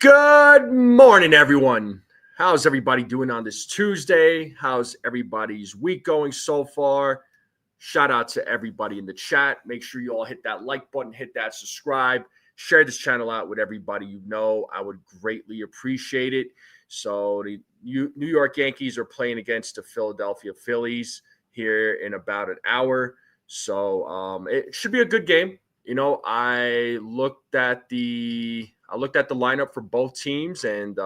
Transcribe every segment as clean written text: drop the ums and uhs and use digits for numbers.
Good morning, everyone. How's everybody doing on this Tuesday? How's everybody's week going so far? Shout out to everybody in the chat. Make sure you all hit that like button, hit that subscribe, share this channel out with everybody you know. I would greatly appreciate it. So the New York Yankees are playing against the Philadelphia Phillies here in about an hour. So it should be a good game. You know, I looked at the lineup for both teams, and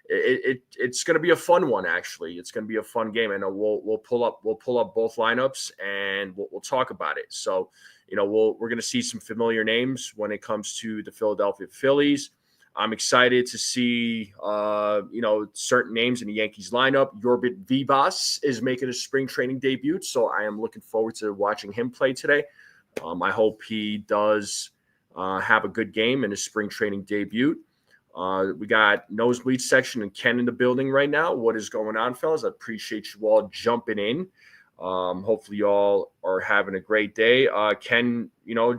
it's going to be a fun one. Actually, it's going to be a fun game, and we'll pull up both lineups, and we'll talk about it. So, you know, we're going to see some familiar names when it comes to the Philadelphia Phillies. I'm excited to see certain names in the Yankees lineup. York Vivas is making a spring training debut, so I am looking forward to watching him play today. I hope he does have a good game in his spring training debut. We got nosebleed section and Ken in the building right now. What is going on, fellas? I appreciate you all jumping in. Hopefully you all are having a great day. Ken,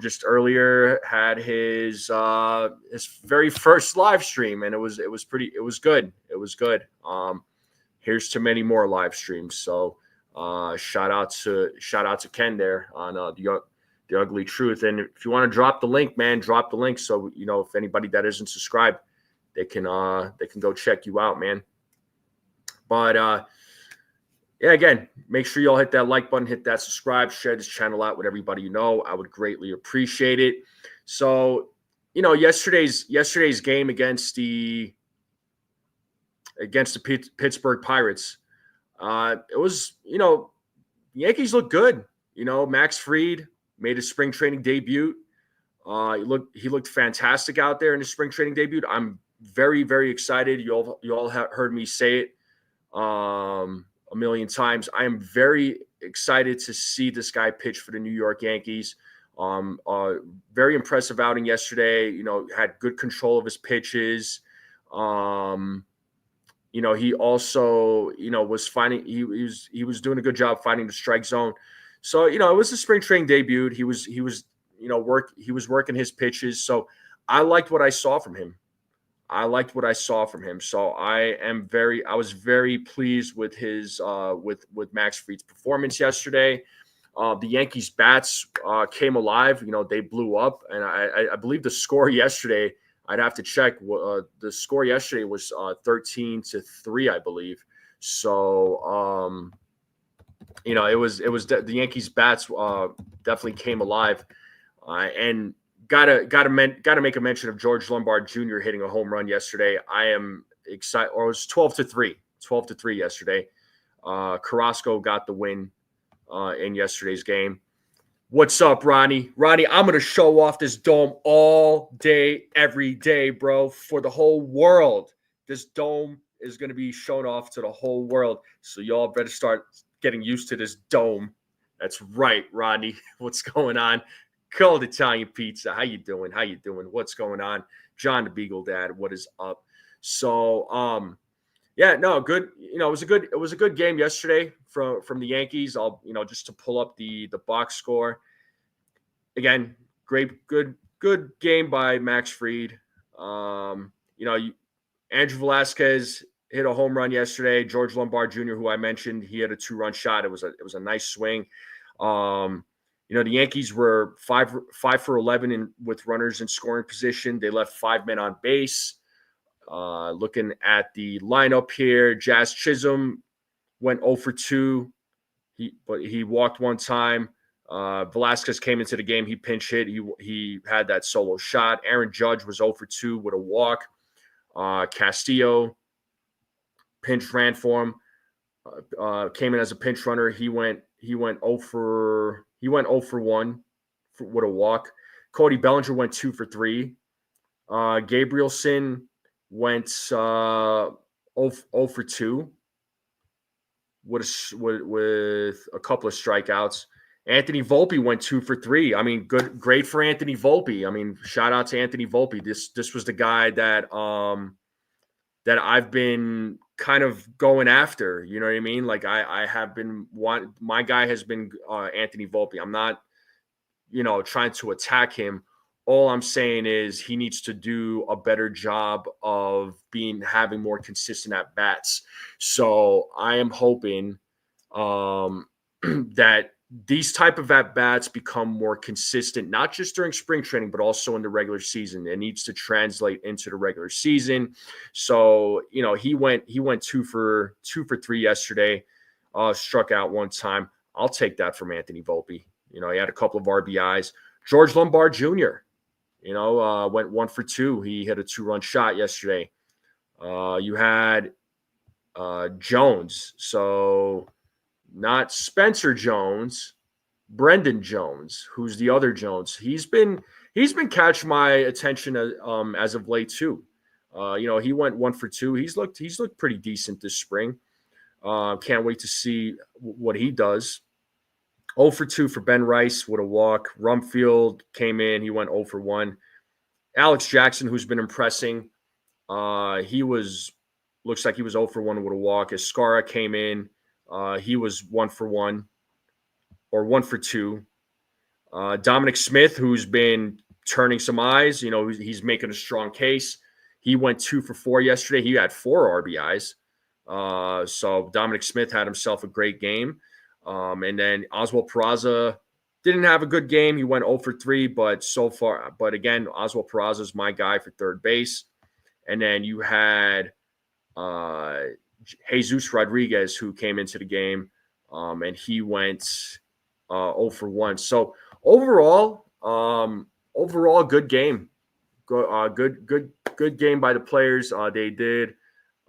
just earlier had his very first live stream, and it was good. It was good. Here's to many more live streams. So shout out to Ken there on the Ugly Truth. And if you want to drop the link, man, drop the link. So, if anybody that isn't subscribed, they can go check you out, man. But, yeah, again, make sure you all hit that like button, hit that subscribe, share this channel out with everybody you know. I would greatly appreciate it. So, yesterday's game against the Pittsburgh Pirates, it was, the Yankees looked good. Max Fried made his spring training debut. He looked fantastic out there in his spring training debut. I'm very, very excited. You all have heard me say it a million times. I am very excited to see this guy pitch for the New York Yankees. Very impressive outing yesterday. Had good control of his pitches. He also, was finding he was doing a good job finding the strike zone. So, it was a spring training debut. He was working his pitches. So I liked what I saw from him. So I was very pleased with his with Max Fried's performance yesterday. The Yankees bats came alive. They blew up, and I believe the score yesterday, I'd have to check. The score yesterday was 13-3, I believe. So it was the Yankees bats definitely came alive, and gotta make a mention of George Lombard Jr. hitting a home run yesterday. I am excited. Or it was 12-3 yesterday. Carrasco got the win in yesterday's game. What's up, Ronnie? Ronnie, I'm gonna show off this dome all day, every day, bro, for the whole world. This dome is gonna be shown off to the whole world. So y'all better start getting used to this dome. That's right, Rodney. What's going on? Cold Italian Pizza. How you doing? What's going on? John the Beagle Dad. What is up? So, yeah, no, good. It was a good game yesterday from the Yankees. I'll, just to pull up the box score. Again, good game by Max Fried. Andrew Velasquez hit a home run yesterday. George Lombard Jr., who I mentioned, he had a 2-run shot. It was a nice swing. The Yankees were 5 for 11 with runners in scoring position. They left 5 men on base. Looking at the lineup here, Jazz Chisholm went 0 for 2. He walked one time. Velasquez came into the game. He pinch hit. He had that solo shot. Aaron Judge was 0 for 2 with a walk. Castillo pinch ran for him. Came in as a pinch runner. He went 0 for 1 with a walk. Cody Bellinger went 2 for 3. Gabrielson went 0 for 2 with a couple of strikeouts. Anthony Volpe went 2 for 3. I mean, great for Anthony Volpe. I mean, shout out to Anthony Volpe. This was the guy that I've been kind of going after. You know what I mean? Like I have been my guy has been Anthony Volpe. I'm not, trying to attack him all I'm saying is he needs to do a better job of having more consistent at bats. So I am hoping that these type of at bats become more consistent, not just during spring training, but also in the regular season. It needs to translate into the regular season. So, he went 2 for 3 yesterday, struck out one time. I'll take that from Anthony Volpe. He had a couple of RBIs. George Lombard Jr., went 1 for 2. He hit a 2-run shot yesterday. You had Jones. So not Spencer Jones, Brendan Jones, who's the other Jones. He's been catching my attention as of late too. He went 1 for 2. He's looked pretty decent this spring. Can't wait to see what he does. 0 for 2 for Ben Rice with a walk. Rumfield came in. He went 0 for 1. Alex Jackson, who's been impressing, looks like he was 0 for 1 with a walk. Escara came in. He was 1 for 1 or 1 for 2. Dominic Smith, who's been turning some eyes, he's making a strong case. He went 2 for 4 yesterday. He had 4 RBIs. So Dominic Smith had himself a great game. And then Oswald Peraza didn't have a good game. He went 0 for 3, but again, Oswald Peraza is my guy for third base. And then you had Jesus Rodriguez, who came into the game, and he went 0 for 1. So overall, good game. Good game by the players. They did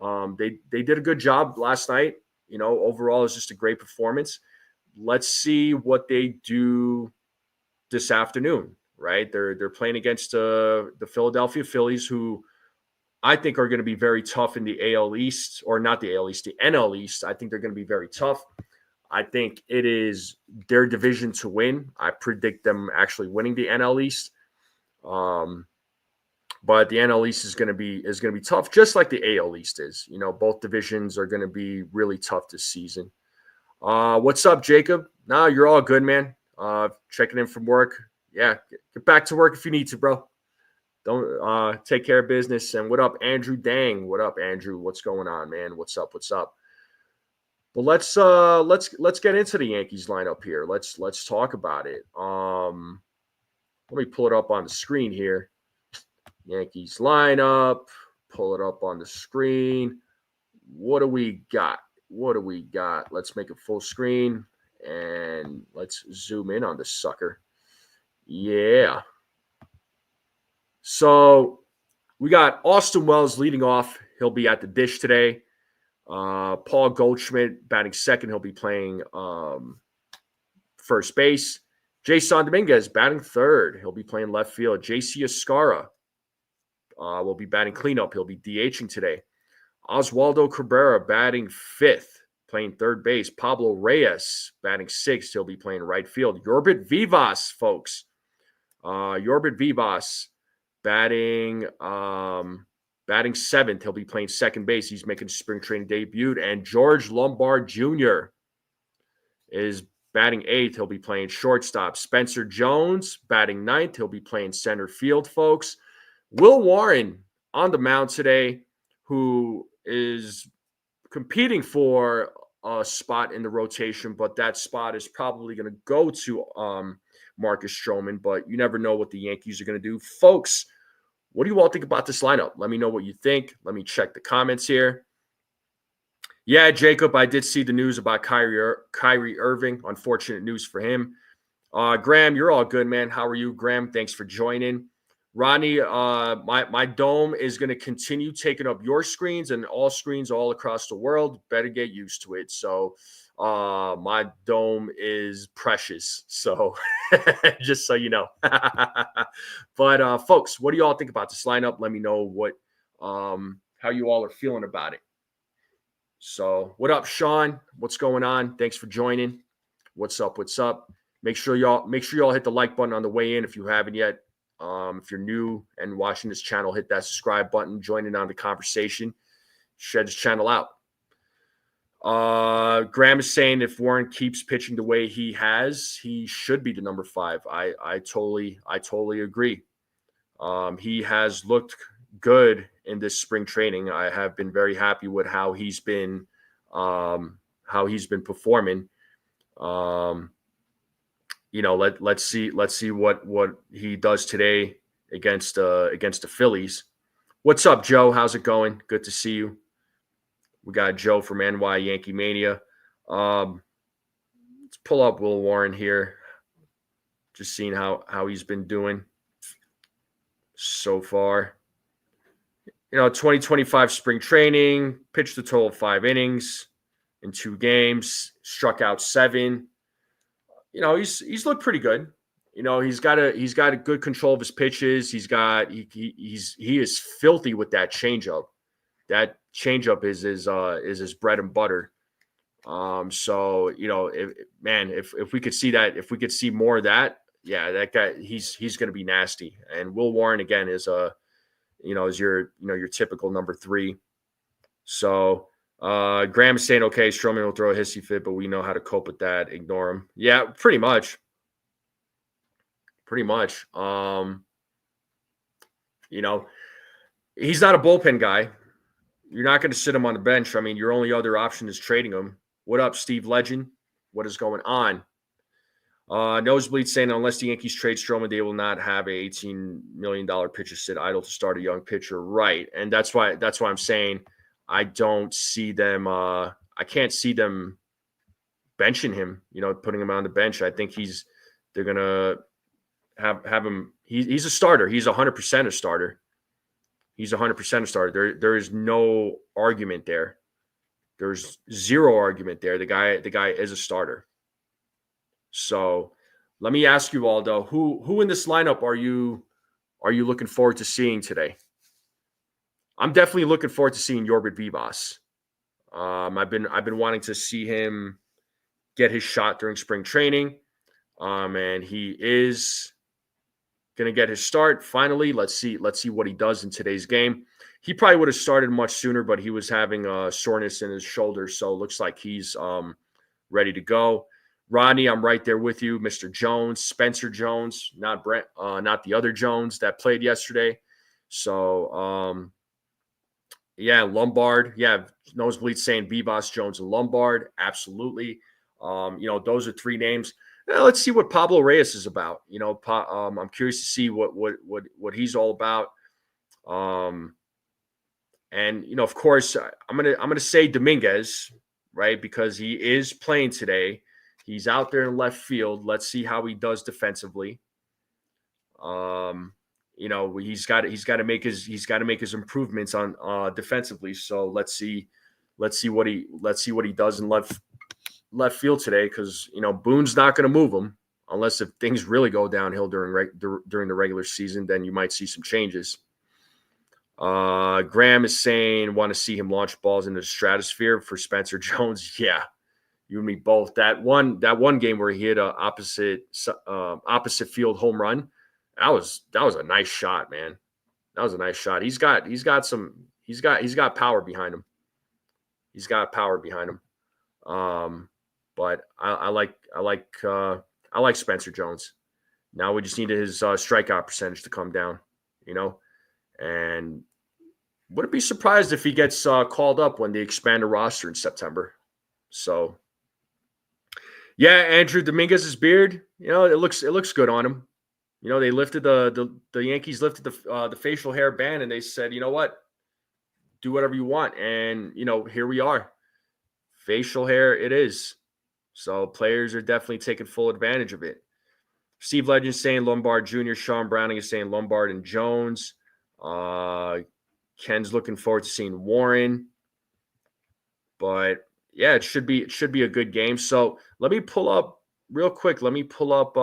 a good job last night. Overall, it's just a great performance. Let's see what they do this afternoon. Right? They're playing against the Philadelphia Phillies, who I think are going to be very tough in the AL East, or not the AL East, the NL East. I think they're going to be very tough. I think it is their division to win. I predict them actually winning the NL East. But the NL East is going to be tough, just like the AL East is. Both divisions are going to be really tough this season. What's up, Jacob? No, you're all good, man. Checking in from work. Yeah, get back to work if you need to, bro. Don't take care of business. And what up, Andrew Dang? What up, Andrew? What's going on, man? What's up? Well, let's get into the Yankees lineup here. Let's talk about it. Let me pull it up on the screen here. Yankees lineup. Pull it up on the screen. What do we got? Let's make it full screen and let's zoom in on this sucker. Yeah. So we got Austin Wells leading off. He'll be at the dish today. Paul Goldschmidt batting second. He'll be playing first base. Jason Dominguez batting third. He'll be playing left field. JC Escara will be batting cleanup. He'll be DHing today. Oswaldo Cabrera batting fifth, playing third base. Pablo Reyes batting sixth. He'll be playing right field. Yorbit Vivas, folks. Yorbit Vivas batting seventh. He'll be playing second base. He's making spring training debut. And George Lombard Jr. is batting eighth. He'll be playing shortstop. Spencer Jones batting ninth. He'll be playing center field, folks. Will Warren on the mound today, who is competing for a spot in the rotation, but that spot is probably going to go to Marcus Stroman, but you never know what the Yankees are going to do. Folks, what do you all think about this lineup? Let me know what you think. Let me check the comments here. Yeah, Jacob, I did see the news about Kyrie Irving. Unfortunate news for him. Graham, you're all good, man. How are you, Graham? Thanks for joining. Ronnie, my dome is going to continue taking up your screens and all screens all across the world. Better get used to it. So my dome is precious. So just so you know. But folks, what do you all think about this lineup? Let me know how you all are feeling about it. So what up, Sean? What's going on? Thanks for joining. What's up? Make sure y'all hit the like button on the way in if you haven't yet. If you're new and watching this channel, hit that subscribe button, join in on the conversation, share this channel out. Graham is saying if Warren keeps pitching the way he has, he should be the number 5. I totally agree. He has looked good in this spring training. I have been very happy with how he's been performing. Let's see what he does today against the Phillies. What's up, Joe? How's it going? Good to see you. We got Joe from NY Yankee Mania. Let's pull up Will Warren here. Just seeing how he's been doing so far. 2025 spring training, pitched a total of 5 innings in 2 games, struck out 7. He's looked pretty good. He's got a good control of his pitches. He is filthy with that changeup. That changeup is his bread and butter. If we could see that, if we could see more of that, yeah, that guy, he's going to be nasty. And Will Warren again is your typical number 3. So Graham is saying, okay, Stroman will throw a hissy fit, but we know how to cope with that. Ignore him. Yeah, pretty much. He's not a bullpen guy. You're not going to sit him on the bench. I mean, your only other option is trading him. What up, Steve Legend? What is going on? Nosebleed saying, unless the Yankees trade Stroman, they will not have a $18 million pitcher sit idle to start a young pitcher. Right. And that's why I'm saying I don't see them. I can't see them benching him, putting him on the bench. I think they're going to have him. He's a starter. He's 100% a starter. He's 100% a starter. There is no argument there. There's zero argument there. The guy is a starter. So let me ask you all though, who in this lineup are you looking forward to seeing today? I'm definitely looking forward to seeing York Vivas. I've been wanting to see him get his shot during spring training. And he is going to get his start finally. Let's see what he does in today's game. He probably would have started much sooner, but he was having a soreness in his shoulder, so it looks like he's ready to go. Rodney, I'm right there with you. Mr. Jones, Spencer Jones, not Brent, not the other Jones that played yesterday. So, Lombard. Yeah, Nosebleed saying Vivas, Jones, and Lombard. Absolutely. Those are 3 names. Now, let's see what Pablo Reyes is about. I'm curious to see what he's all about. Of course, I'm gonna say Dominguez, right? Because he is playing today. He's out there in left field. Let's see how he does defensively. He's got to make his improvements on defensively. So let's see what he does in left field today, because Boone's not going to move him unless if things really go downhill during the regular season. Then you might see some changes. Graham is saying want to see him launch balls into the stratosphere for Spencer Jones. Yeah, you and me both. That one game where he hit a opposite field home run, that was a nice shot, man. That was a nice shot. He's got power behind him. He's got power behind him. But I like Spencer Jones. Now we just needed his strikeout percentage to come down, and wouldn't be surprised if he gets called up when they expand the roster in September. So, yeah, Andrew Dominguez's beard, it looks good on him. They lifted the Yankees lifted the facial hair ban, and they said, you know what, do whatever you want, and here we are, facial hair it is. So players are definitely taking full advantage of it. Steve Legend saying Lombard Jr. Sean Browning is saying Lombard and Jones. Ken's looking forward to seeing Warren. But yeah, it should be a good game. So let me pull up real quick. I'm going to pull up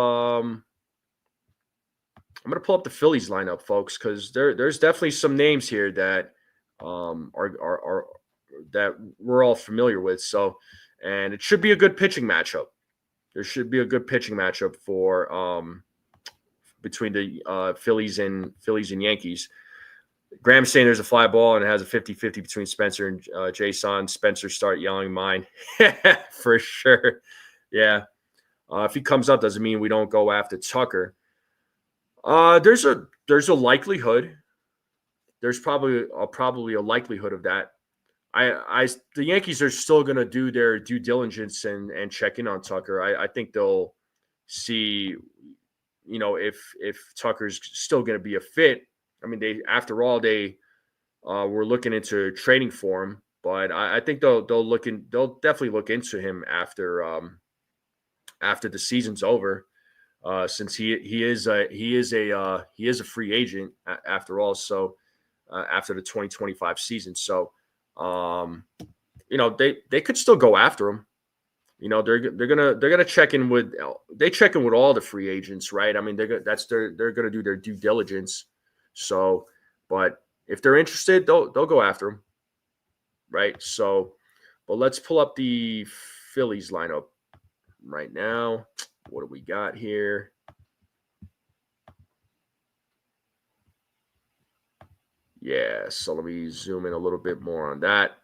the Phillies lineup, folks, because there's definitely some names here that are that we're all familiar with. So, and it should be a good pitching matchup. There should be a good pitching matchup for between the Phillies and Yankees. Graham's saying there's a fly ball and it has a 50-50 between Spencer and Jason. Spencer start yelling mine. For sure. Yeah. If he comes up, doesn't mean we don't go after Tucker. There's a likelihood. There's probably a likelihood of that. The Yankees are still going to do their due diligence and check in on Tucker. I think they'll see, if Tucker's still going to be a fit. I mean, they were looking into trading for him, but I think they'll definitely look into him after the season's over. Since he is a free agent after all. So after the 2025 season, so they could still go after him. They're gonna check in with all the free agents, right? I mean, they're gonna do their due diligence. So, but if they're interested, they'll go after him, right? So, but let's pull up the Phillies lineup right now. What do we got here? Yeah, so let me zoom in a little bit more on that.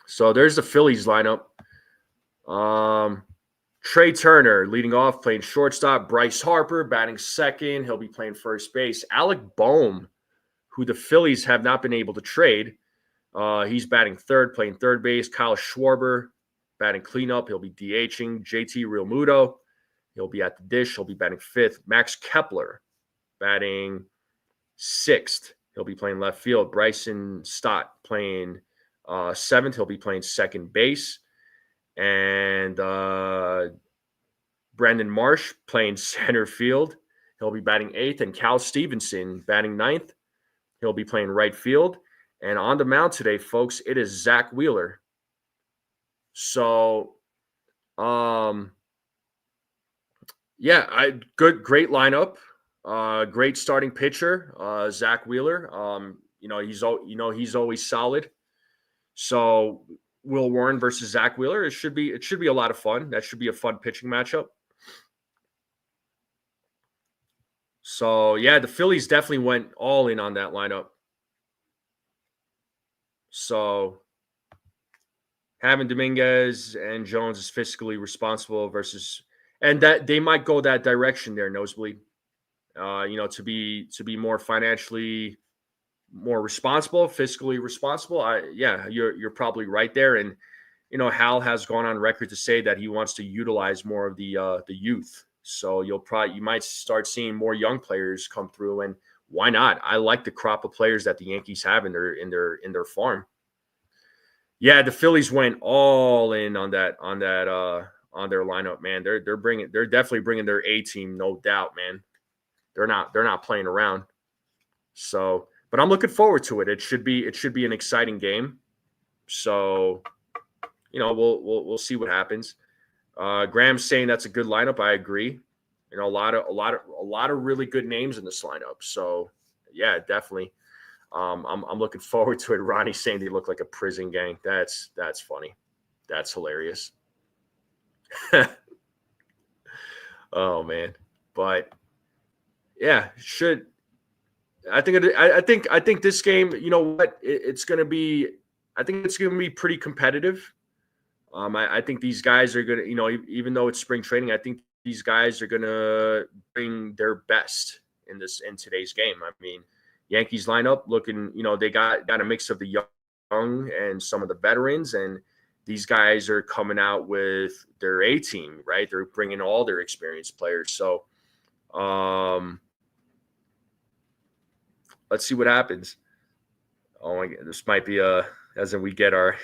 So there's the Phillies lineup. Trey Turner leading off, playing shortstop. Bryce Harper batting second. He'll be playing first base. Alec Boehm, who the Phillies have not been able to trade, he's batting third, playing third base. Kyle Schwarber batting cleanup. He'll be DHing. JT Realmuto, he'll be at the dish. He'll be batting fifth. Max Kepler batting sixth. He'll be playing left field. Bryson Stott playing seventh. He'll be playing second base. And Brandon Marsh playing center field. He'll be batting eighth. And Cal Stevenson batting ninth. He'll be playing right field. And on the mound today, folks, it is Zach Wheeler. So, great lineup. Great starting pitcher, Zach Wheeler. He's always solid. So Will Warren versus Zach Wheeler, it should be a lot of fun. That should be a fun pitching matchup. So yeah, the Phillies definitely went all in on that lineup. So having Dominguez and Jones is fiscally responsible versus, and that they might go that direction there, Nosebleed. To be more financially more responsible, fiscally responsible. You're probably right there. And Hal has gone on record to say that he wants to utilize more of the youth. So you might start seeing more young players come through, and why not? I like the crop of players that the Yankees have in their farm. Yeah, the Phillies went all in on their lineup, man. They're definitely bringing their A team, no doubt, man. They're not playing around. So, but I'm looking forward to it. It should be an exciting game. So, we'll see what happens. Graham's saying that's a good lineup. I agree. A lot of really good names in this lineup. So, yeah, definitely. I'm looking forward to it. Ronnie's saying they look like a prison gang. That's funny. That's hilarious. Oh man, but yeah, I think this game. You know what? It's going to be. I think it's going to be pretty competitive. I think these guys are going to, even though it's spring training, I think these guys are going to bring their best in today's game. I mean, Yankees lineup looking, they got a mix of the young and some of the veterans, and these guys are coming out with their A team, right? They're bringing all their experienced players. So, let's see what happens. Oh my God, this might be as in we get our,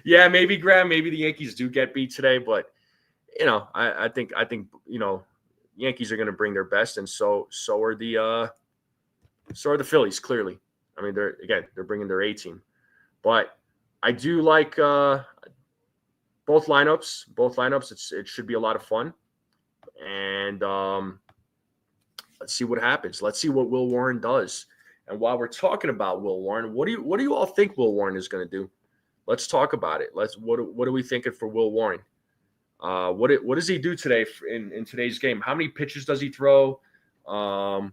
yeah, maybe Graham, maybe the Yankees do get beat today, but I think Yankees are going to bring their best, and so are the Phillies. Clearly, I mean they're bringing their A team, but I do like both lineups. It should be a lot of fun, and let's see what happens. Let's see what Will Warren does. And while we're talking about Will Warren, what do you all think Will Warren is going to do? Let's talk about it. What are we thinking for Will Warren? What does he do today in today's game? How many pitches does he throw? How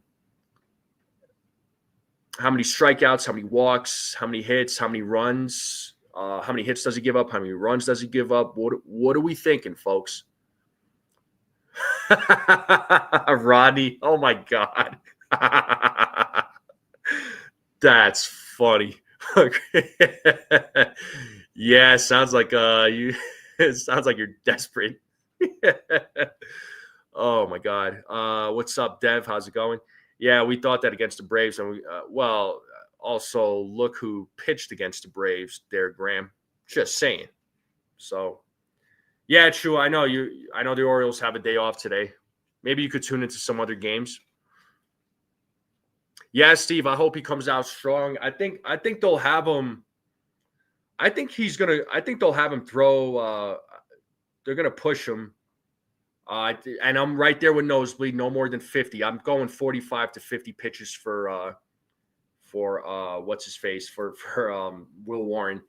many strikeouts? How many walks? How many hits? How many runs? How many hits does he give up? How many runs does he give up? What are we thinking, folks? Rodney. Oh my God. That's funny. Yeah, sounds like you it sounds like you're desperate. Oh my God. What's up, Dev? How's it going? Yeah, we thought that against the Braves, and also look who pitched against the Braves there, Graham. Just saying. So yeah, true. I know you. I know the Orioles have a day off today. Maybe you could tune into some other games. Yeah, Steve. I hope he comes out strong. I think they'll have him. I think he's gonna. I think they'll have him throw. They're gonna push him. And I'm right there with Nosebleed. No more than 50. I'm going 45 to 50 pitches for what's his face for Will Warren.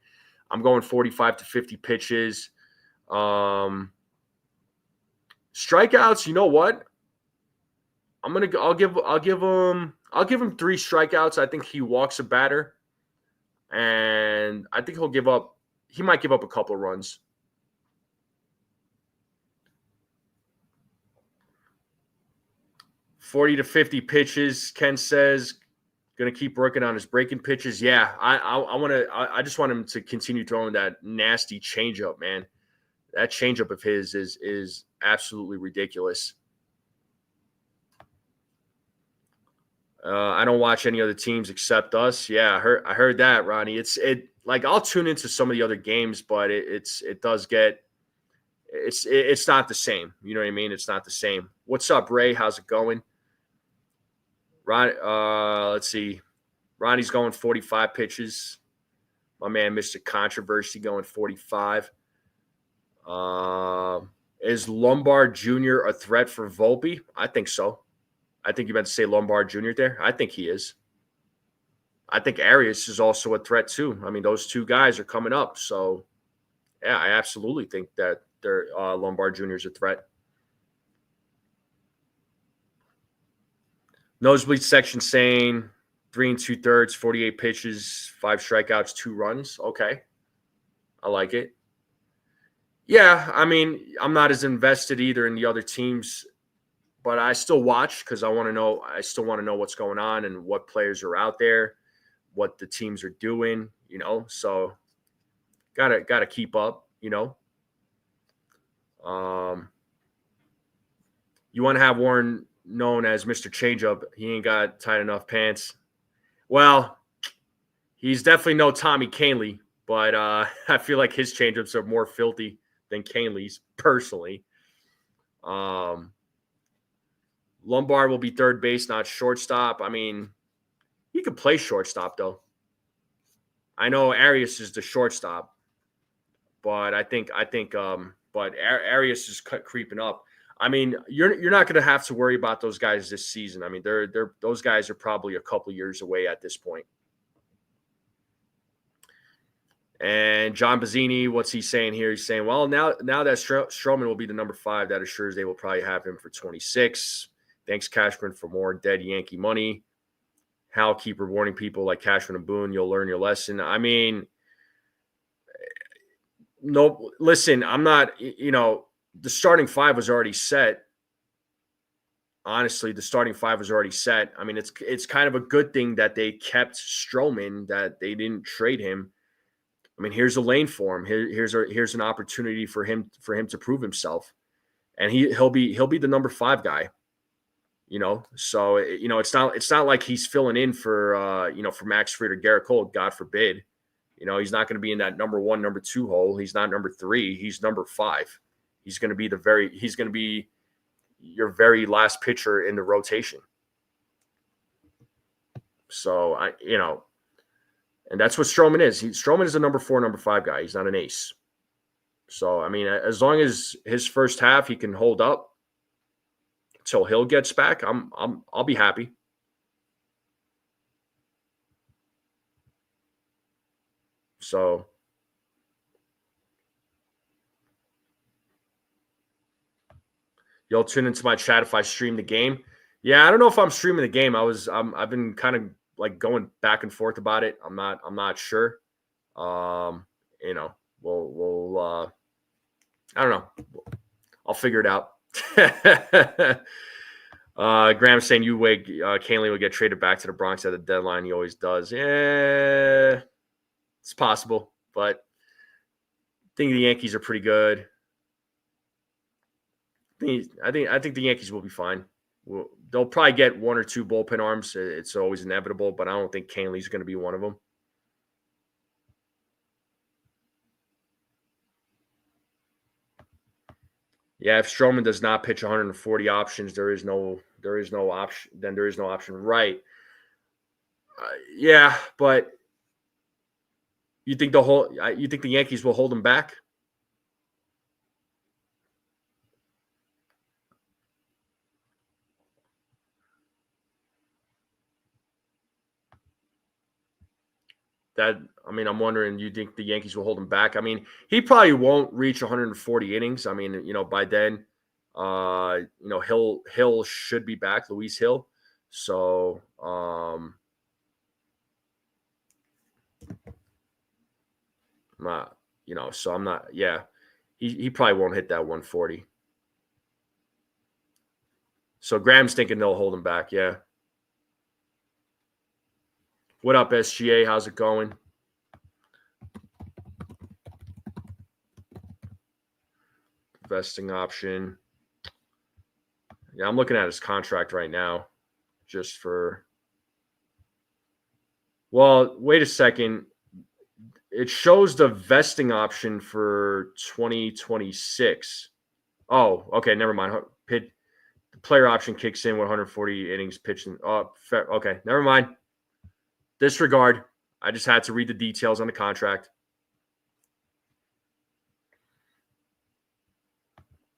I'm going 45 to 50 pitches. Strikeouts. You know what? I'll give him 3 strikeouts. I think he walks a batter, and I think he might give up a couple of runs. $40 to 50 pitches. Ken says going to keep working on his breaking pitches. Yeah, I just want him to continue throwing that nasty changeup, man. That changeup of his is absolutely ridiculous. I don't watch any other teams except us. Yeah, I heard that, Ronnie. Like I'll tune into some of the other games, but it's not the same. You know what I mean? It's not the same. What's up, Ray? How's it going? Ron, let's see. Ronnie's going 45 pitches. My man, Mr. Controversy, going 45. Is Lombard Jr. a threat for Volpe? I think so. I think you meant to say Lombard Jr. there. I think he is. I think Arias is also a threat too. I mean, those two guys are coming up. So, yeah, I absolutely think that Lombard Jr. is a threat. Nosebleed section saying 3 2/3, 48 pitches, 5 strikeouts, 2 runs. Okay. I like it. Yeah, I mean, I'm not as invested either in the other teams, but I still watch because I still want to know what's going on and what players are out there, what the teams are doing, so gotta keep up, you want to have Warren known as Mr. Changeup. He ain't got tight enough pants. Well, he's definitely no Tommy Kahnle, but I feel like his changeups are more filthy than Kahnle's personally. Lombard will be third base, not shortstop. I mean, he could play shortstop though. I know Arias is the shortstop, but but Arias is creeping up. I mean, you're not going to have to worry about those guys this season. I mean, those guys are probably a couple years away at this point. And John Bazzini, what's he saying here? He's saying, well, now that Stroman will be the number 5, that assures they will probably have him for 26. Thanks, Cashman, for more dead Yankee money. Hal, keep rewarding people like Cashman and Boone. You'll learn your lesson. I mean, no, listen, I'm not, the starting 5 was already set. Honestly, the starting 5 was already set. I mean, it's kind of a good thing that they kept Stroman, that they didn't trade him. I mean, here's a lane for him. Here's an opportunity for him to prove himself, and he'll be the number 5 guy. So it's not like he's filling in for for Max Fried or Garrett Cole. God forbid. He's not going to be in that number 1, number 2 hole. He's not number 3. He's number 5. He's going to be your very last pitcher in the rotation. So and that's what Stroman is. Stroman is a number 4, number 5 guy. He's not an ace. So, I mean, as long as his first half he can hold up until Hill gets back, I'll be happy. So, you'll tune into my chat if I stream the game. Yeah, I don't know if I'm streaming the game. I've been kind of like going back and forth about it. I'm not sure. We'll I don't know. I'll figure it out. Graham's saying Kahnle will get traded back to the Bronx at the deadline. He always does. Yeah, it's possible, but I think the Yankees are pretty good. I think the Yankees will be fine. They'll probably get one or two bullpen arms. It's always inevitable, but I don't think Kahnle's going to be one of them. Yeah, if Stroman does not pitch 140 options, there is no option. Then there is no option, right? Yeah, but you think the Yankees will hold him back? I'm wondering, you think the Yankees will hold him back? I mean, he probably won't reach 140 innings. I mean, by then, Hill should be back, Luis Hill. So, so I'm not. Yeah, he probably won't hit that 140. So Graham's thinking they'll hold him back. Yeah. What up, SGA? How's it going? Vesting option. Yeah, I'm looking at his contract right now. Just for. Well, wait a second. It shows the vesting option for 2026. Oh, okay. Never mind. The player option kicks in 140 innings pitching. Oh, fair. Okay. Never mind. Disregard. I just had to read the details on the contract.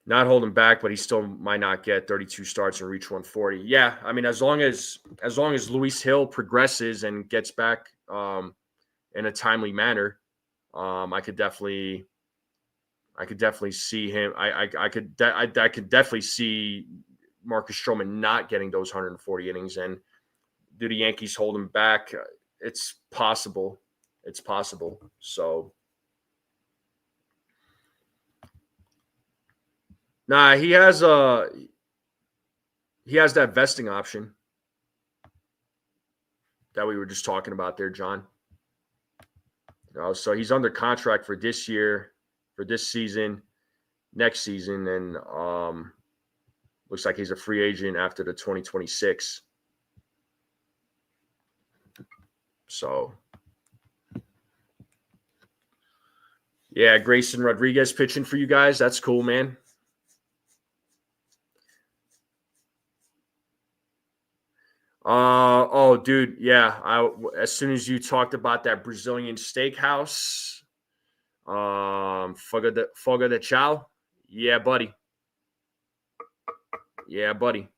Not holding back, but he still might not get 32 starts and reach 140. Yeah, I mean, as long as Luis Hill progresses and gets back in a timely manner, I could definitely see him. I could definitely see Marcus Stroman not getting those 140 innings. And do the Yankees hold him back? It's possible. It's possible. So. Nah, he has that vesting option that we were just talking about there, John. So he's under contract for this year, for this season, next season, and looks like he's a free agent after the 2026. So, yeah, Grayson Rodriguez pitching for you guys. That's cool, man. Oh, dude, yeah. As soon as you talked about that Brazilian steakhouse, Fogo de Chao, yeah, buddy. Yeah, buddy.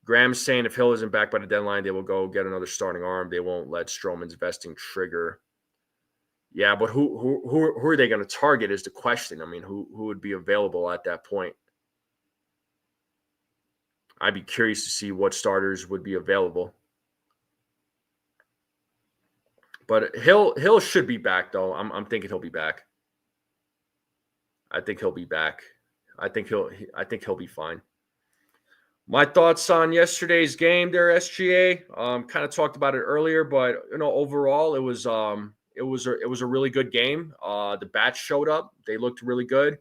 Graham's saying if Hill isn't back by the deadline, they will go get another starting arm. They won't let Stroman's vesting trigger. Yeah, but who are they going to target is the question. I mean, who would be available at that point? I'd be curious to see what starters would be available. But Hill should be back though. I'm thinking he'll be back. I think he'll be back. I think he'll be fine. My thoughts on yesterday's game there, SGA. Kind of talked about it earlier, but overall it was a really good game. The bats showed up. They looked really good.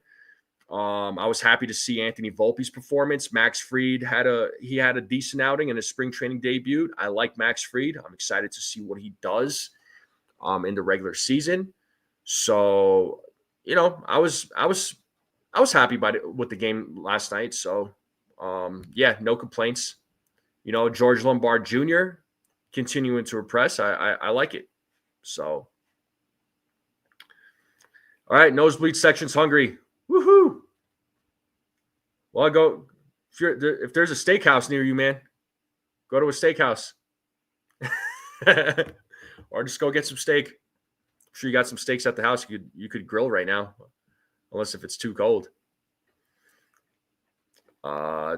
I was happy to see Anthony Volpe's performance. Max Fried had a decent outing in his spring training debut. I like Max Fried. I'm excited to see what he does in the regular season. So, I was happy with the game last night. So, no complaints. George Lombard Jr. continuing to impress. I like it. So, all right, nosebleed section's hungry. Woohoo! Well, I go if there's a steakhouse near you, man, go to a steakhouse, or just go get some steak. I'm sure you got some steaks at the house. You could grill right now, unless if it's too cold.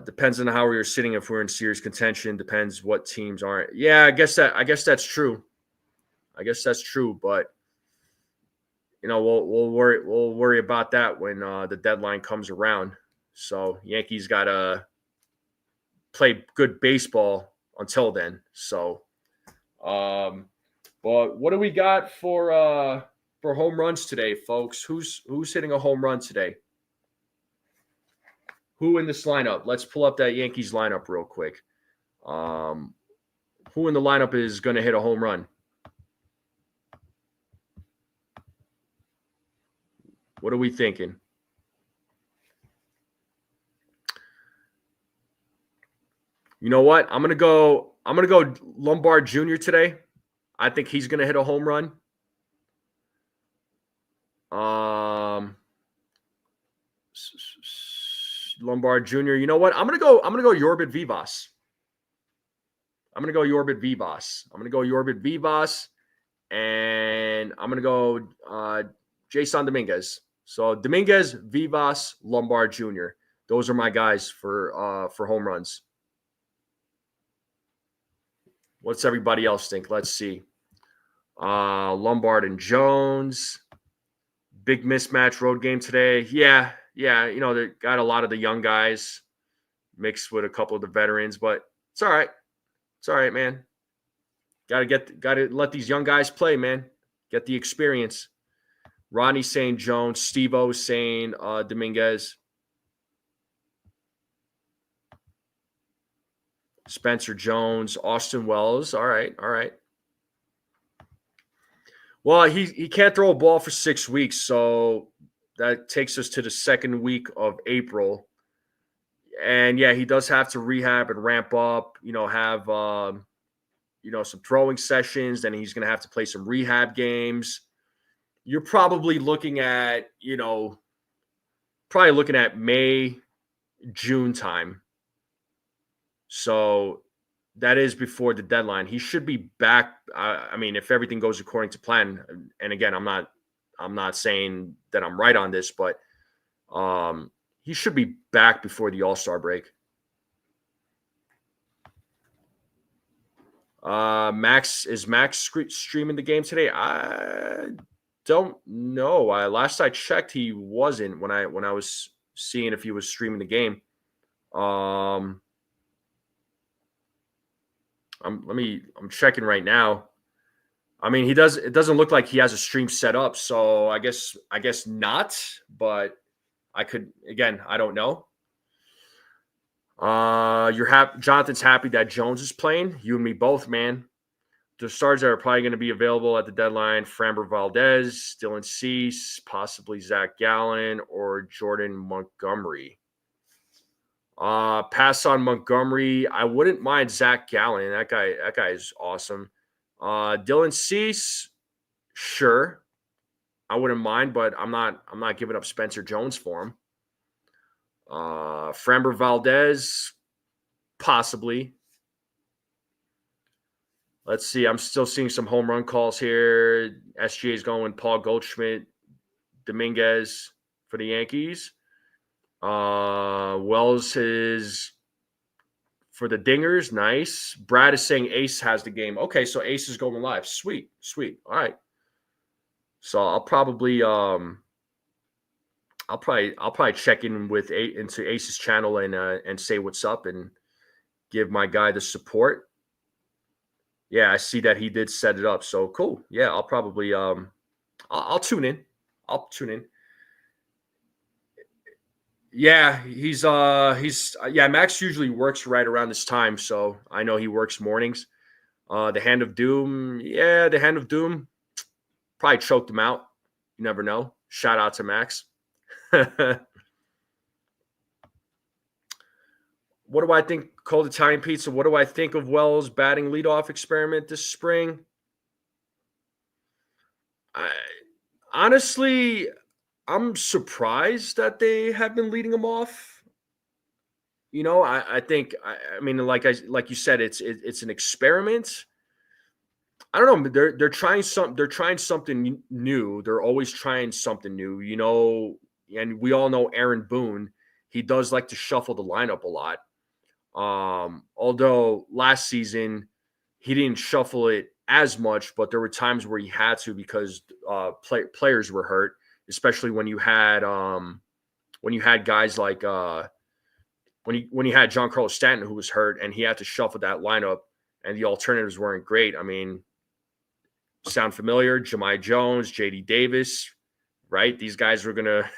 Depends on how you're sitting. If we're in serious contention, depends what teams aren't. Yeah, I guess that's true. But we'll worry about that when the deadline comes around. So Yankees got to play good baseball until then. So, but what do we got for home runs today, folks? Who's hitting a home run today? Who in this lineup? Let's pull up that Yankees lineup real quick. Who in the lineup is going to hit a home run? What are we thinking? You know what? I'm gonna go Lombard Jr. today. I think he's gonna hit a home run. Lombard Jr. You know what? I'm gonna go Yorbit Vivas. I'm gonna go Yorbit Vivas, and I'm gonna go Jason Dominguez. So Dominguez, Vivas, Lombard Jr. Those are my guys for home runs. What's everybody else think? Let's see. Lombard and Jones. Big mismatch road game today. Yeah. You know, they got a lot of the young guys mixed with a couple of the veterans, but it's all right. It's all right, man. Got to let these young guys play, man. Get the experience. Ronnie saying Jones. Steve-O saying Dominguez. Spencer Jones. Austin Wells. All right. Well, he can't throw a ball for 6 weeks, so that takes us to the second week of April. And yeah, he does have to rehab and ramp up, have some throwing sessions. Then he's going to have to play some rehab games. You're probably looking at, May, June time. So that is before the deadline. He should be back. If everything goes according to plan, and again, I'm not saying that I'm right on this, but he should be back before the All-Star break. Max streaming the game today? I don't know. Last I checked, he wasn't when I was seeing if he was streaming the game. I'm checking right now. It doesn't look like he has a stream set up, so I guess not, but I don't know. Jonathan's happy that Jones is playing. You and me both, man. The stars that are probably going to be available at the deadline: Framber Valdez, Dylan Cease, possibly Zach Gallen, or Jordan Montgomery. Pass on Montgomery. I wouldn't mind Zach Gallen. That guy is awesome. Dylan Cease, sure, I wouldn't mind, but I'm not giving up Spencer Jones for him. Framber Valdez, possibly. Let's see. I'm still seeing some home run calls here. SGA is going Paul Goldschmidt, Dominguez for the Yankees. Wells is for the Dingers. Nice. Brad is saying Ace has the game. Okay, so Ace is going live. Sweet. All right. So I'll probably check in into Ace's channel and say what's up and give my guy the support. Yeah, I see that he did set it up. So cool. Yeah, I'll probably I'll tune in. Yeah, he's Max usually works right around this time, so I know he works mornings. The Hand of Doom. Yeah, the Hand of Doom probably choked him out. You never know. Shout out to Max. What do I think? Cold Italian Pizza. What do I think of Wells' batting leadoff experiment this spring? Honestly, I'm surprised that they have been leading him off. I think, like you said, it's an experiment. I don't know. They're trying something new. They're always trying something new, and we all know Aaron Boone. He does like to shuffle the lineup a lot. Although last season he didn't shuffle it as much, but there were times where he had to because players were hurt, especially when you had when you had guys like when you had Giancarlo Stanton who was hurt and he had to shuffle that lineup and the alternatives weren't great. I mean, sound familiar? Jahmai Jones, JD Davis, right? These guys were gonna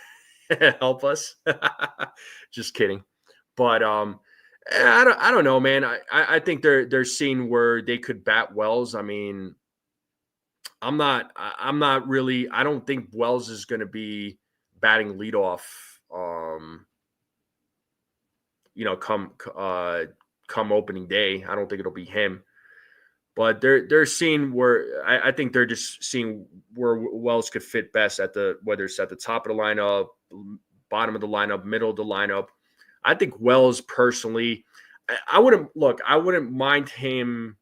help us. Just kidding. But I don't know, man. I think they're seeing where they could bat Wells. I mean, I'm not really. I don't think Wells is going to be batting leadoff. Come opening day. I don't think it'll be him. But they're seeing where I think they're just seeing where Wells could fit best at whether it's at the top of the lineup, bottom of the lineup, middle of the lineup. I think Wells personally, I wouldn't mind him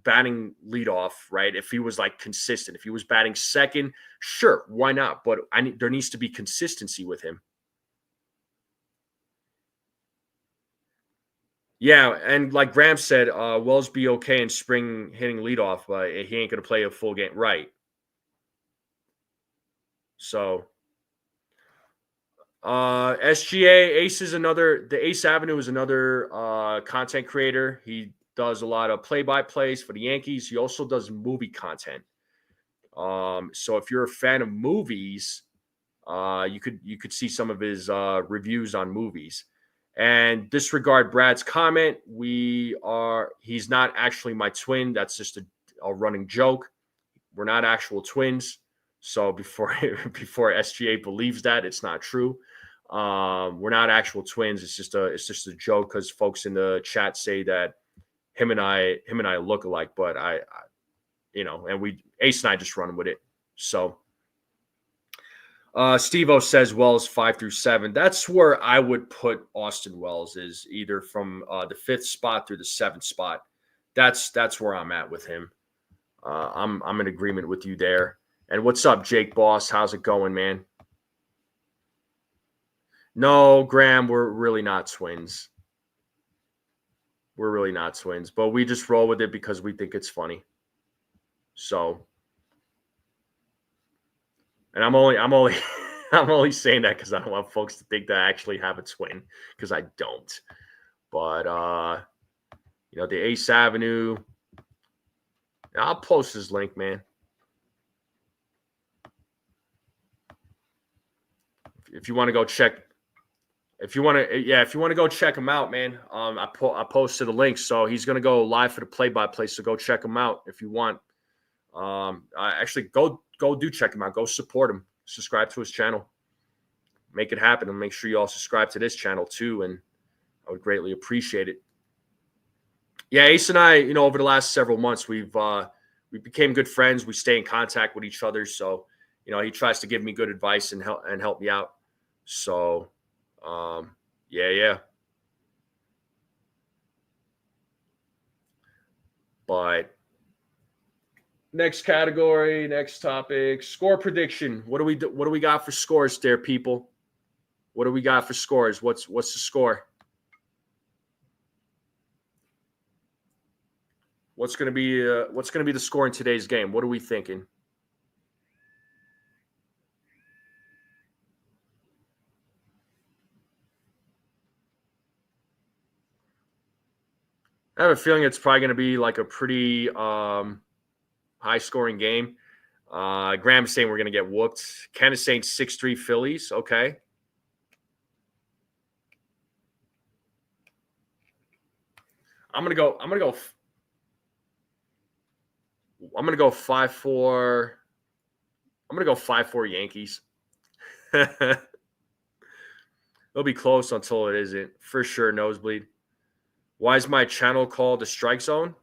batting leadoff, right? If he was like consistent, if he was batting second, sure, why not? But there needs to be consistency with him. Yeah, and like Graham said, Wells be okay in spring hitting leadoff, but he ain't going to play a full game, right? So, SGA Ace is the Ace Avenue is another content creator. He does a lot of play-by-plays for the Yankees. He also does movie content. So if you're a fan of movies, you could see some of his reviews on movies. And disregard Brad's comment. He's not actually my twin. That's just a running joke. We're not actual twins. So before SGA believes that, it's not true. We're not actual twins. It's just a joke because folks in the chat say that him and I look alike. But and Ace and I just run with it. So. Steve-O says Wells 5 through 7. That's where I would put Austin Wells, is either from the 5th spot through the 7th spot. That's where I'm at with him. I'm in agreement with you there. And what's up, Jake Boss? How's it going, man? No, Graham, we're really not twins. We're really not twins, but we just roll with it because we think it's funny. So, and I'm only I'm only saying that because I don't want folks to think that I actually have a twin, because I don't. But the Ace Avenue. I'll post his link, man. If you want to go check, if you want to go check him out, man. I posted a link, so he's gonna go live for the play-by-play. So go check him out if you want. Actually, go do check him out. Go support him. Subscribe to his channel. Make it happen, and make sure you all subscribe to this channel too. And I would greatly appreciate it. Yeah, Ace and I, over the last several months, we became good friends. We stay in contact with each other. So, he tries to give me good advice and help me out. So, yeah. But next category, next topic, score prediction. What do we got for scores there, people? What do we got for scores? What's the score? What's going to be the score in today's game? What are we thinking? I have a feeling it's probably going to be like a pretty high-scoring game. Graham's saying we're going to get whooped. Ken is saying 6-3 Phillies. Okay. I'm gonna go 5-4. I'm gonna go 5-4 Yankees. It'll be close until it isn't. For sure, nosebleed. Why is my channel called the Strike Zone?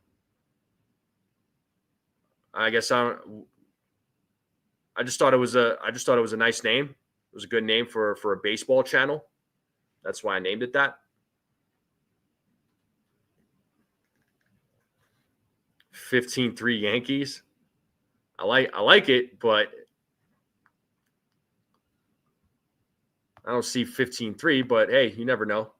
I guess I just thought it was a nice name. It was a good name for a baseball channel. That's why I named it that. 15-3 Yankees. I like it, but I don't see 15-3, but hey, you never know.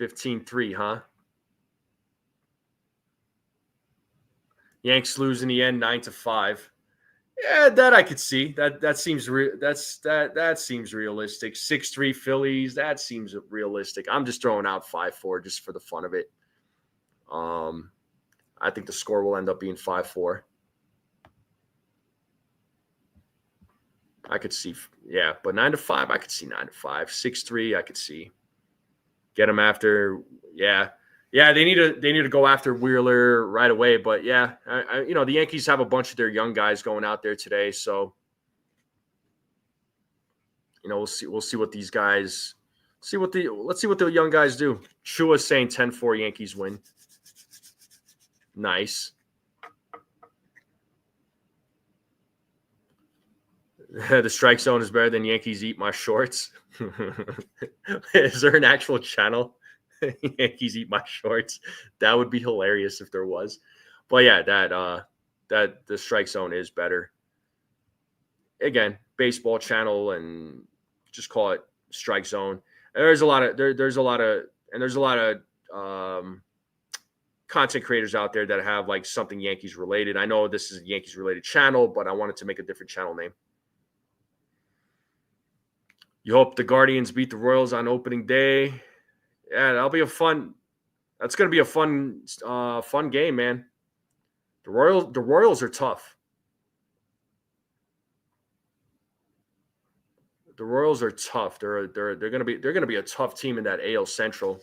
$15-3, huh? Yanks lose in the end 9-5. Yeah, that I could see. That seems that seems realistic. 6-3 Phillies, that seems realistic. I'm just throwing out 5-4 just for the fun of it. I think the score will end up being 5-4. I could see, yeah, but 9-5, I could see 9-5. 6-3, I could see. Get them after, yeah. Yeah, they need to go after Wheeler right away. But yeah, the Yankees have a bunch of their young guys going out there today, so we'll see what these guys let's see what the young guys do. Shua's saying 10-4 Yankees win. Nice. The strike zone is better than Yankees eat my shorts. Is there an actual channel? Yankees eat my shorts. That would be hilarious if there was. But yeah, that the strike zone is better. Again, baseball channel, and just call it strike zone. There's a lot of content creators out there that have like something Yankees related. I know this is a Yankees related channel, but I wanted to make a different channel name. You hope the Guardians beat the Royals on opening day. Yeah, that'll be a fun. That's going to be a fun game, man. The Royals are tough. The Royals are tough. They're going to be a tough team in that AL Central.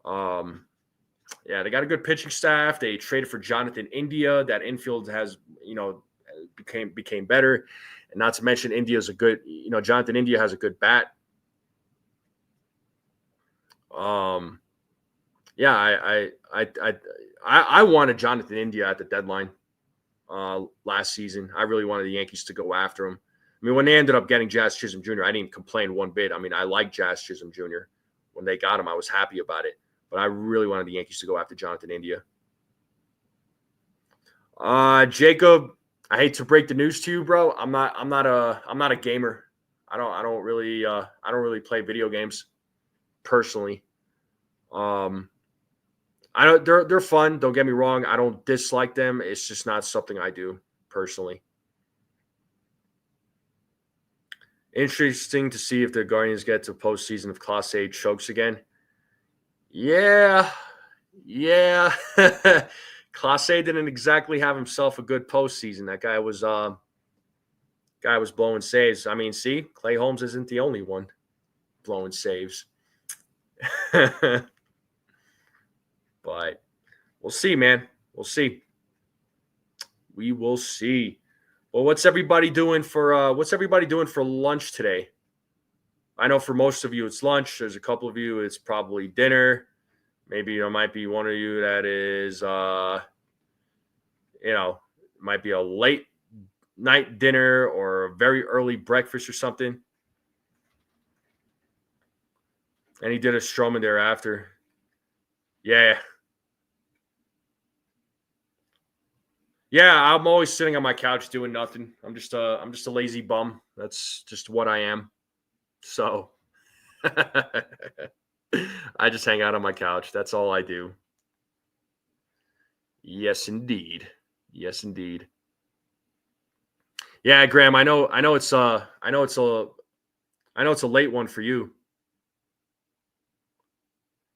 Yeah, they got a good pitching staff. They traded for Jonathan India. That infield has became better, and not to mention India's a good. Jonathan India has a good bat. Yeah, I wanted Jonathan India at the deadline last season. I really wanted the Yankees to go after him. I mean, when they ended up getting Jazz Chisholm Jr., I didn't complain one bit. I mean, I like Jazz Chisholm Jr. When they got him, I was happy about it. But I really wanted the Yankees to go after Jonathan India. Jacob, I hate to break the news to you, bro. I'm not a gamer. I don't really play video games personally. They're fun. Don't get me wrong. I don't dislike them. It's just not something I do personally. Interesting to see if the Guardians get to postseason if Class A chokes again. Yeah. Class A didn't exactly have himself a good postseason. That guy was blowing saves. I mean, see, Clay Holmes isn't the only one blowing saves. But we'll see, man. We'll see. We will see. Well, what's everybody doing for lunch today? I know for most of you it's lunch. There's a couple of you it's probably dinner. Maybe there might be one of you that is might be a late night dinner or a very early breakfast or something. And he did a Stroman thereafter. Yeah. Yeah, I'm always sitting on my couch doing nothing. I'm just a lazy bum. That's just what I am. So I just hang out on my couch. That's all I do. Yes, indeed. Yeah, Graham, I know it's a late one for you.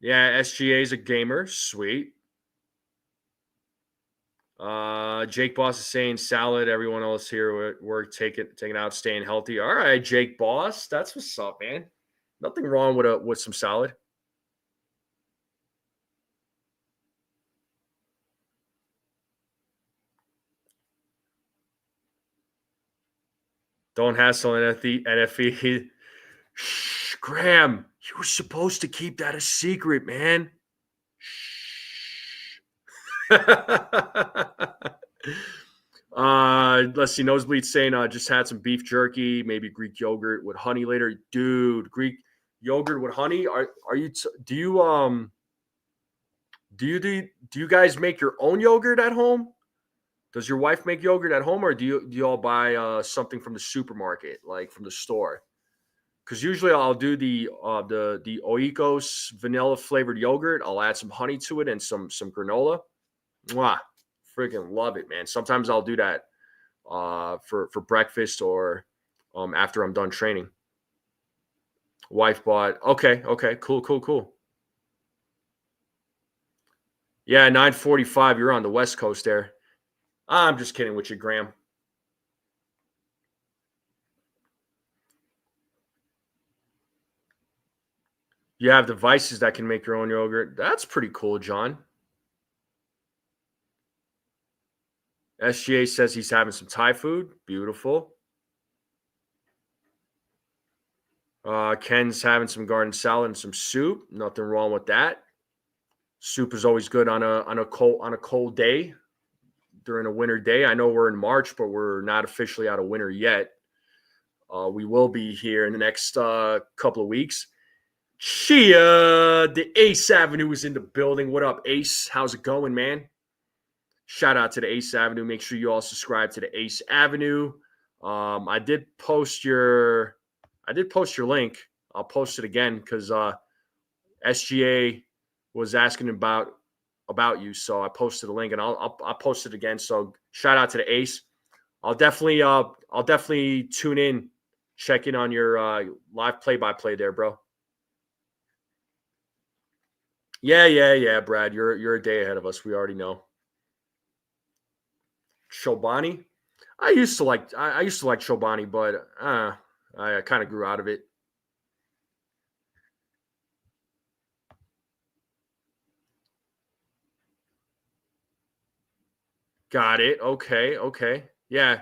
Yeah, SGA is a gamer. Sweet. Jake Boss is saying salad. Everyone else here at work taking out, staying healthy. All right, Jake Boss, that's what's up, man. Nothing wrong with some salad. Don't hassle NFE. Shh, Graham, you were supposed to keep that a secret, man. Shh. Let's see. Nosebleed saying just had some beef jerky, maybe Greek yogurt with honey later. Dude, Greek yogurt with honey. Do you guys make your own yogurt at home? Does your wife make yogurt at home, or do you all buy something from the supermarket, like from the store? Because usually I'll do the Oikos vanilla flavored yogurt. I'll add some honey to it and some granola. Mwah, Freaking love it, man. Sometimes I'll do that for breakfast or after I'm done training. Wife bought. Okay. Cool. Yeah, 9:45. You're on the West Coast there. I'm just kidding with you, Graham. You have devices that can make your own yogurt. That's pretty cool, John. SGA says he's having some Thai food. Beautiful. Ken's having some garden salad and some soup. Nothing wrong with that. Soup is always good on a cold day during a winter day. I know we're in March, but we're not officially out of winter yet. We will be here in the next couple of weeks. Chia, the Ace Avenue is in the building. What up, Ace? How's it going, man? Shout out to the Ace Avenue. Make sure you all subscribe to the Ace Avenue. I did post your link. I'll post it again because SGA was asking about you, so I posted a link and I'll post it again. So shout out to the Ace. I'll definitely tune in, check in on your live play-by-play there, bro. Yeah, Brad. You're a day ahead of us. We already know. Chobani. I used to like Chobani, but I kind of grew out of it. Got it. Okay. Yeah.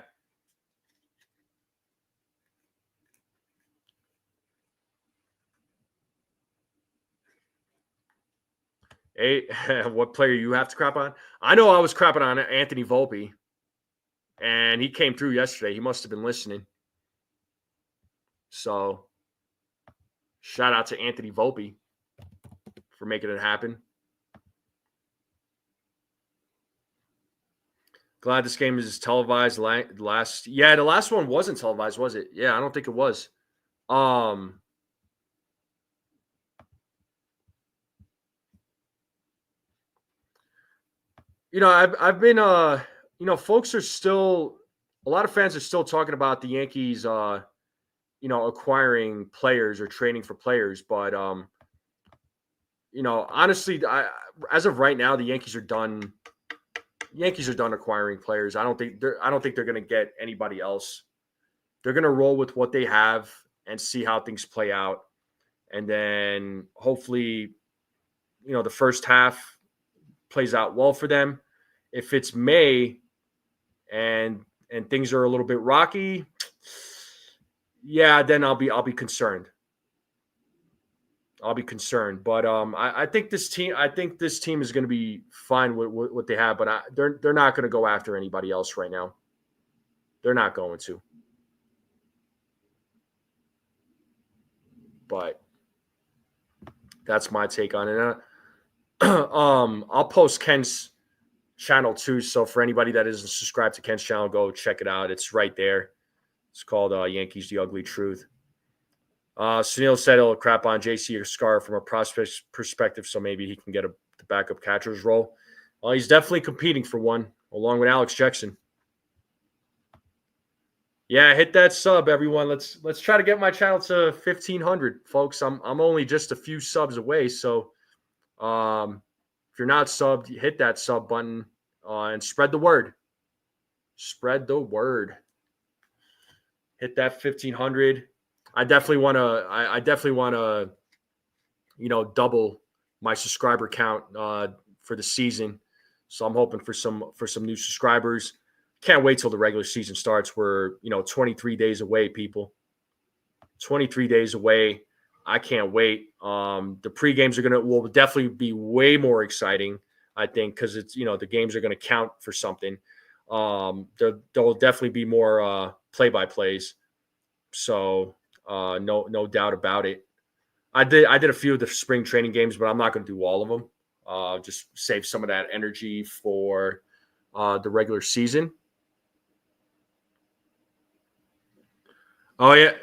Hey, what player you have to crap on? I know I was crapping on Anthony Volpe, and he came through yesterday. He must have been listening. So, shout out to Anthony Volpe for making it happen. Glad this game is televised. The last one wasn't televised, was it? Yeah, I don't think it was. I've been folks are still, a lot of fans are still talking about the Yankees acquiring players or trading for players, but honestly, as of right now, the Yankees are done. Yankees are done acquiring players. I don't think they're going to get anybody else. They're going to roll with what they have and see how things play out, and then hopefully, the first half plays out well for them. If it's May and things are a little bit rocky, yeah, then I'll be concerned. But I think this team is going to be fine with what they have, but they're not going to go after anybody else right now. They're not going to. But that's my take on it. I'll post Ken's channel too. So for anybody that isn't subscribed to Ken's channel, go check it out. It's right there. It's called Yankees: The Ugly Truth. Sunil said he'll crap on JC Scar from a prospect perspective, so maybe he can get the backup catcher's role. He's definitely competing for one, along with Alex Jackson. Yeah, hit that sub, everyone. Let's try to get my channel to 1,500, folks. I'm only just a few subs away, so if you're not subbed, hit that sub button and spread the word. Spread the word. Hit that 1,500. I definitely want to, double my subscriber count for the season. So I'm hoping for some new subscribers. Can't wait till the regular season starts. We're 23 days away, people. 23 days away. I can't wait. The pre-games will definitely be way more exciting, I think, because it's the games are going to count for something. There'll definitely be more play-by-plays. So no doubt about it. I did a few of the spring training games, but I'm not going to do all of them. Just save some of that energy for the regular season. Oh yeah,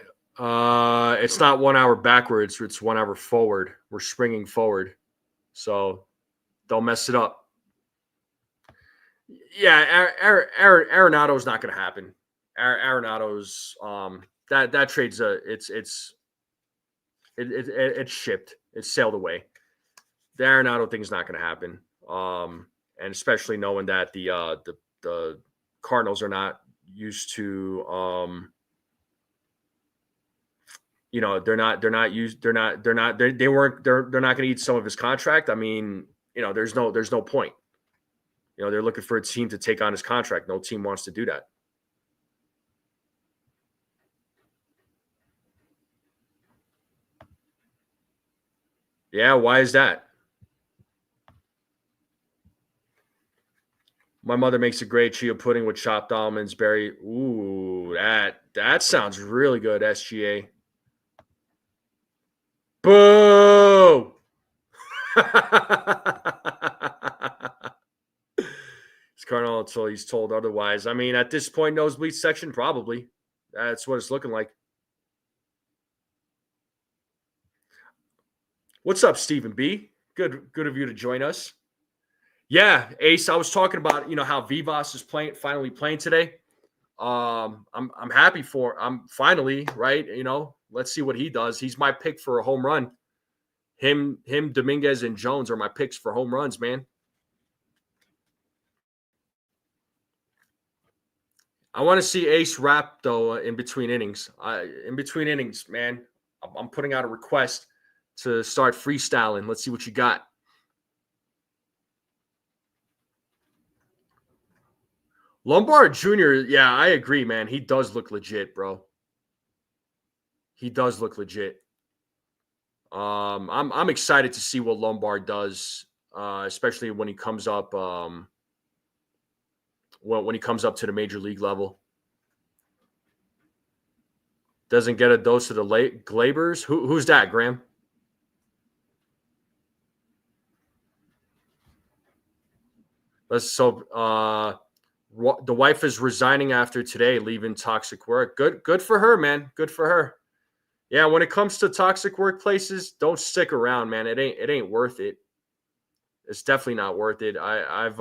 it's not 1 hour backwards; it's 1 hour forward. We're springing forward, so don't mess it up. Yeah, Arenado's not going to happen. Arenado's that trade's it's shipped. It's sailed away. The Arenado thing's not going to happen. And especially knowing that the Cardinals are not used to they're not going to eat some of his contract. I mean, there's no point. They're looking for a team to take on his contract. No team wants to do that. Yeah, why is that? My mother makes a great chia pudding with chopped almonds, berry. Ooh, that sounds really good, SGA. Boo! It's Cardinal until he's told otherwise. I mean, at this point, nosebleed section, probably. That's what it's looking like. What's up, Stephen B? Good of you to join us. Yeah, Ace. I was talking about how Vivas is finally playing today. I'm happy for I'm finally right. Let's see what he does. He's my pick for a home run. Him, Dominguez, and Jones are my picks for home runs, man. I want to see Ace rap though in between innings. Man. I'm putting out a request to start freestyling. Let's see what you got. Lombard Jr., yeah, I agree, man. He does look legit, bro. He does look legit. I'm excited to see what Lombard does, especially when he comes up. When he comes up to the major league level, doesn't get a dose of the late Glabers. Who's that, Graham? The wife is resigning after today, leaving toxic work. Good for her, man. Good for her. Yeah, when it comes to toxic workplaces, don't stick around, man. It ain't worth it. It's definitely not worth it. I've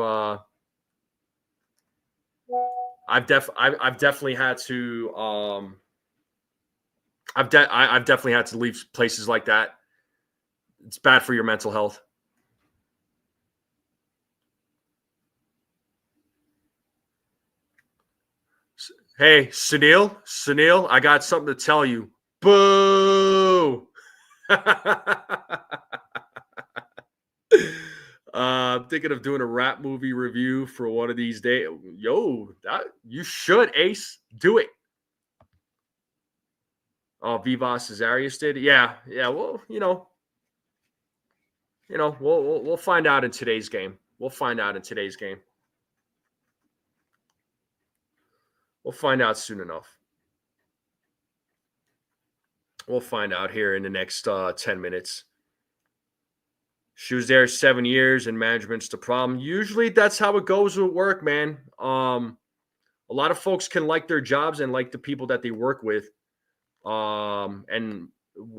definitely had to I've definitely had to leave places like that. It's bad for your mental health. Hey, Sunil, I got something to tell you. Boo! I'm thinking of doing a rap movie review for one of these days. Yo, you should, Ace. Do it. Oh, Vivas Cesareus did. Yeah. Well, we'll find out in today's game. We'll find out in today's game. We'll find out soon enough. We'll find out here in the next 10 minutes. She was there 7 years and management's the problem. Usually that's how it goes with work, man. A lot of folks can like their jobs and like the people that they work with. And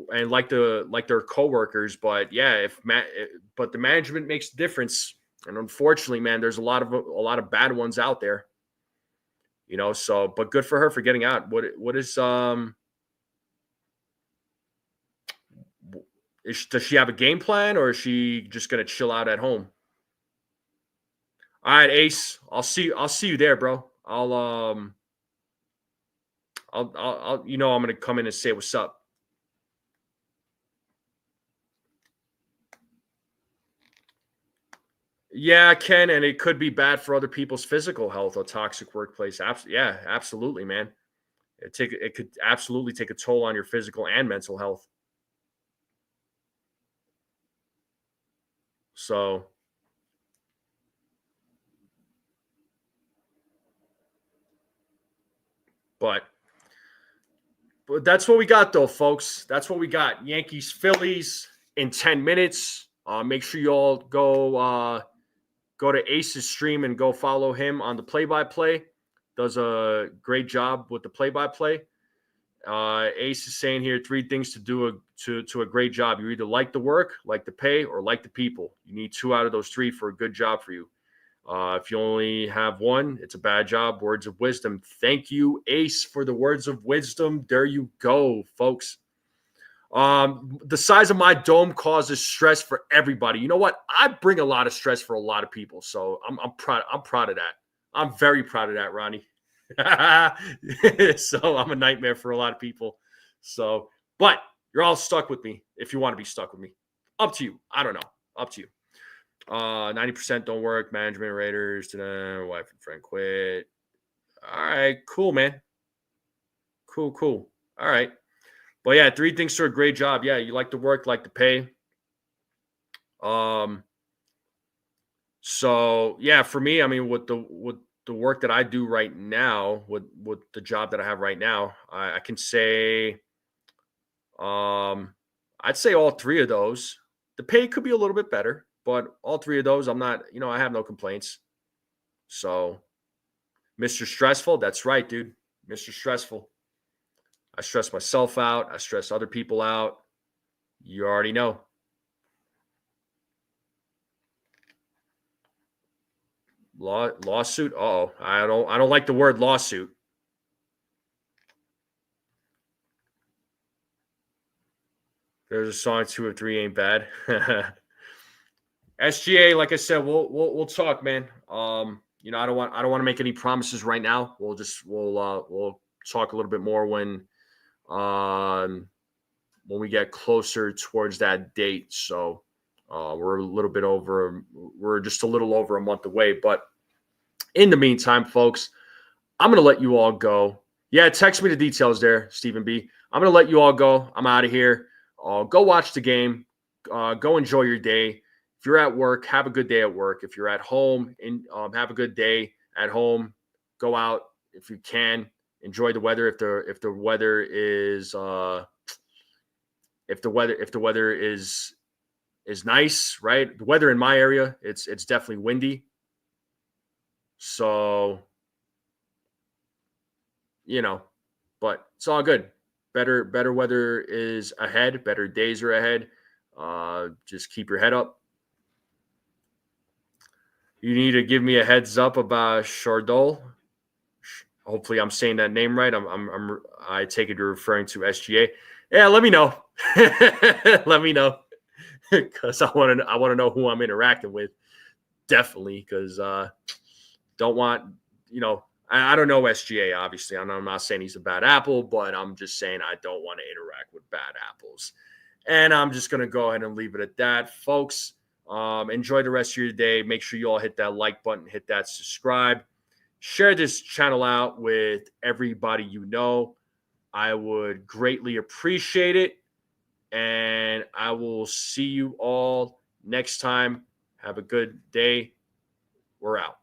like their coworkers, but yeah, but the management makes a difference. And unfortunately, man, there's a lot of bad ones out there. So but good for her for getting out. Does she have a game plan, or is she just gonna chill out at home? All right, Ace. I'll see you there, bro. I'll I'm gonna come in and say what's up. Yeah, Ken, and it could be bad for other people's physical health. A toxic workplace, yeah, absolutely, man. It could absolutely take a toll on your physical and mental health. So, but that's what we got, though, folks. That's what we got. Yankees, Phillies in 10 minutes. Make sure you all go to Ace's stream and go follow him on the play-by-play. Does a great job with the play-by-play. Ace is saying here 3 things to do to a great job. You either like the work, like the pay, or like the people. You need 2 out of those 3 for a good job for you. If you only have one, it's a bad job. Words of wisdom. Thank you, Ace, for the words of wisdom. There you go, folks. The size of my dome causes stress for everybody. You know what? I bring a lot of stress for a lot of people, so I'm proud. I'm proud of that. I'm very proud of that, Ronnie. So I'm a nightmare for a lot of people. So, but you're all stuck with me if you want to be stuck with me. Up to you. I don't know. Up to you. 90% don't work. Management Raiders. Wife and friend quit. All right. Cool, man. Cool. All right. But yeah, 3 things to a great job. Yeah, you like the work, like the pay. So yeah, for me, I mean, with the work that I do right now, with the job that I have right now, I can say, I'd say all 3 of those. The pay could be a little bit better, but all 3 of those, I'm not, I have no complaints. So, Mr. Stressful, that's right, dude. Mr. Stressful. I stress myself out. I stress other people out. You already know. Lawsuit. Oh, I don't like the word lawsuit. There's a song 2 or 3 ain't bad. SGA, like I said, we'll talk, man. I don't want to make any promises right now. We'll talk a little bit more when we get closer towards that date. So we're just a little over a month away. But in the meantime, folks, I'm going to let you all go. Yeah, text me the details there, Stephen B. I'm going to let you all go. I'm out of here. Go watch the game. Go enjoy your day. If you're at work, have a good day at work. If you're at home, have a good day at home. Go out if you can. Enjoy the weather. If the weather is nice, right? The weather in my area, it's definitely windy. So, but it's all good. Better weather is ahead. Better days are ahead. Just keep your head up. You need to give me a heads up about Chardol. Hopefully, I'm saying that name right. I take it you're referring to SGA. Yeah, let me know. Let me know, because I want to know who I'm interacting with. Definitely, because don't want I don't know SGA. Obviously, I'm not saying he's a bad apple, but I'm just saying I don't want to interact with bad apples. And I'm just gonna go ahead and leave it at that, folks. Enjoy the rest of your day. Make sure you all hit that like button, hit that subscribe. Share this channel out with everybody you know. I would greatly appreciate it. And I will see you all next time. Have a good day. We're out.